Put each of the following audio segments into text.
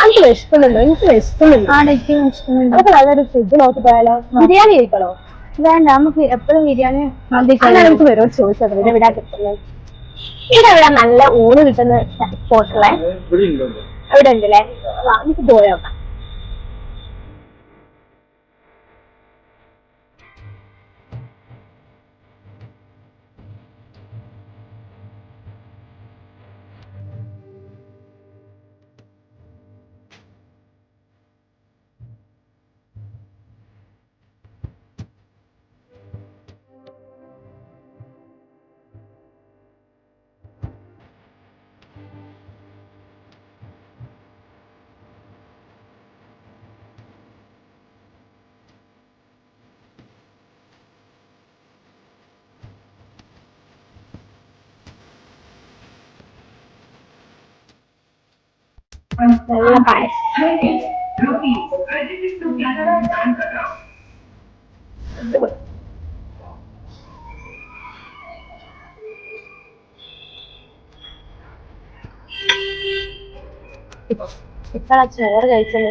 എനിക്ക് വിശക്കുന്നുണ്ടോ? എനിക്ക് വിശക്കുന്നുണ്ട്. അതൊക്കെ നല്ലൊരു ഫ്രിഡ്ജ് നോക്കി പോയാലോ? ബിരിയാണി കഴിക്കണോ? വേണ്ട, നമുക്ക് എപ്പോഴും ബിരിയാണി നമുക്ക് വരും ചോദിച്ചത് ഇവിടെ ഇവിടെ കിട്ടുന്നത്. ഇവിടെ നല്ല ഊണ് കിട്ടുന്ന സ്പോട്ടുള്ളേ ഇവിടെ ഉണ്ടല്ലേ? നമുക്ക് പോയോക്കാം. നല്ല പായസം. ഇപ്പഴാ ചോറ് കഴിച്ചത്.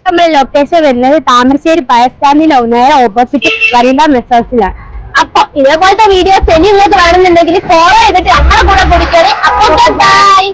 നമ്മൾ ലൊക്കേഷൻ വരുന്നത് താമരശ്ശേരി ബസ് സ്റ്റാൻഡിലോ നേരെ ഓപ്പോസിറ്റ് വരീണ്ട മെസ്സേഴ്സിലാണ്. അപ്പൊ ഇതേപോലത്തെ വീഡിയോസ് ഇനി നിങ്ങൾക്ക് വേണമെന്നുണ്ടെങ്കിൽ ഫോളോ ചെയ്തിട്ട് നമ്മളെ കൂടെ കൊടുക്കണേ. അപ്പൊ ബൈ.